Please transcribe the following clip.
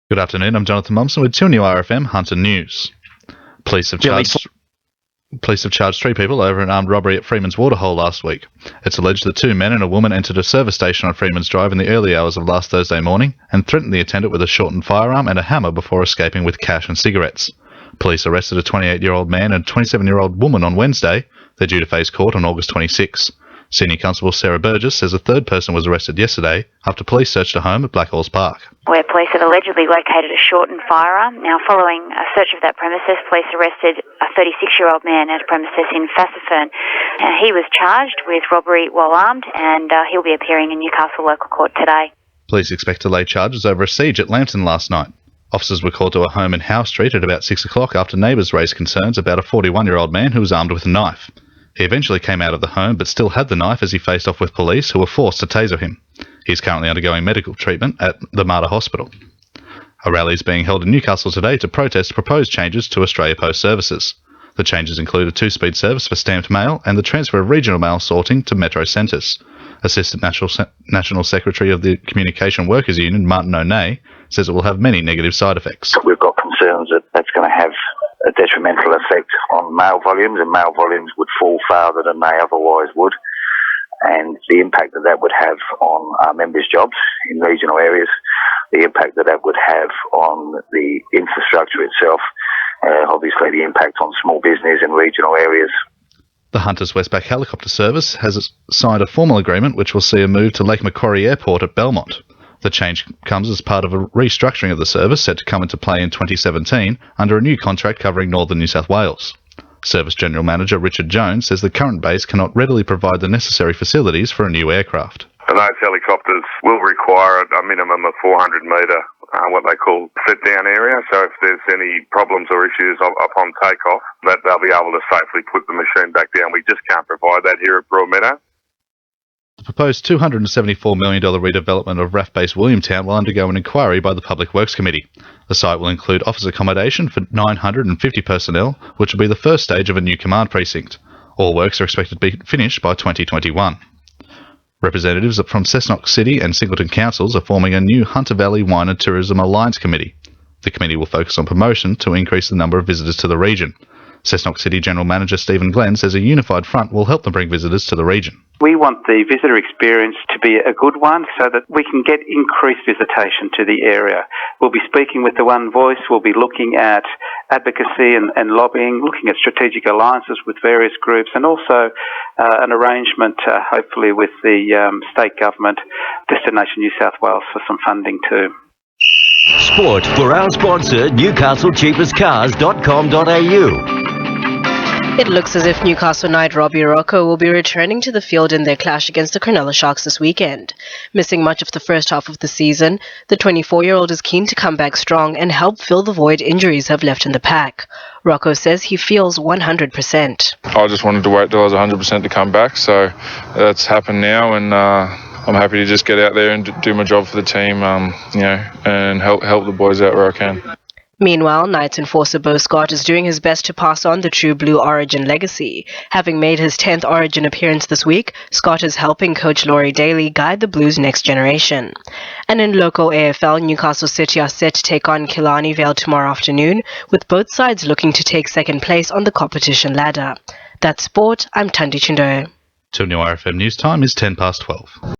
Good afternoon, I'm Jonathon Momsen with 2 New RFM Hunter News. Police have charged 3 people over an armed robbery at Freemans Waterhole last week. It's alleged that 2 men and a woman entered a service station on Freemans Drive in the early hours of last Thursday morning and threatened the attendant with a shortened firearm and a hammer before escaping with cash and cigarettes. Police arrested a 28-year-old man and a 27-year-old woman on Wednesday. They're due to face court on August 26. Senior Constable Sarah Burgess says a third person was arrested yesterday after police searched a home at Blackhall's Park. Where police have allegedly located a shortened firearm. Now, following a search of that premises, police arrested a 36-year-old man at a premises in Fassifern. He was charged with robbery while armed, and he'll be appearing in Newcastle local court today. Police expect to lay charges over a siege at Lambton last night. Officers were called to a home in Howe Street at about 6 o'clock after neighbours raised concerns about a 41-year-old man who was armed with a knife. He eventually came out of the home but still had the knife as he faced off with police who were forced to taser him. He is currently undergoing medical treatment at the Mater Hospital. A rally is being held in Newcastle today to protest proposed changes to Australia Post services. The changes include a 2-speed service for stamped mail and the transfer of regional mail sorting to metro centres. Assistant National Secretary of the Communication Workers Union, Martin O'Neill, says it will have many negative side effects. We've got concerns that that's going to have a detrimental effect on mail volumes, and mail volumes would fall farther than they otherwise would, and the impact that that would have on our members' jobs in regional areas, the impact that that would have on the infrastructure itself, obviously the impact on small business in regional areas. The Hunters Westpac helicopter service has signed a formal agreement which will see a move to Lake Macquarie Airport at Belmont. The change comes as part of a restructuring of the service set to come into play in 2017 under a new contract covering northern New South Wales. Service General Manager Richard Jones says the current base cannot readily provide the necessary facilities for a new aircraft. And those helicopters will require a minimum of 400 metre, what they call sit-down area. So if there's any problems or issues upon takeoff, that they'll be able to safely put the machine back down. We just can't provide that here at Broadmeadow. The proposed $274 million redevelopment of RAF Base Williamtown will undergo an inquiry by the Public Works Committee. The site will include office accommodation for 950 personnel, which will be the first stage of a new command precinct. All works are expected to be finished by 2021. Representatives from Cessnock City and Singleton Councils are forming a new Hunter Valley Wine and Tourism Alliance Committee. The committee will focus on promotion to increase the number of visitors to the region. Cessnock City General Manager Stephen Glenn says a unified front will help them bring visitors to the region. We want the visitor experience to be a good one so that we can get increased visitation to the area. We'll be speaking with the one voice, we'll be looking at advocacy and lobbying, looking at strategic alliances with various groups, and also an arrangement hopefully with the state government, Destination New South Wales, for some funding too. Sport for our sponsor, newcastlecheapestcars.com.au. It looks as if Newcastle Knight Robbie Rocco will be returning to the field in their clash against the Cronulla Sharks this weekend. Missing much of the first half of the season, the 24-year-old is keen to come back strong and help fill the void injuries have left in the pack. Rocco says he feels 100%. I just wanted to wait till I was 100% to come back, so that's happened now, and I'm happy to just get out there and do my job for the team, and help the boys out where I can. Meanwhile, Knights enforcer Beau Scott is doing his best to pass on the True Blue Origin legacy. Having made his 10th Origin appearance this week, Scott is helping coach Laurie Daly guide the Blues' next generation. And in local AFL, Newcastle City are set to take on Killarney Vale tomorrow afternoon, with both sides looking to take second place on the competition ladder. That's sport. I'm Tandi Chindo. 2 New RFM News Time is 12:10.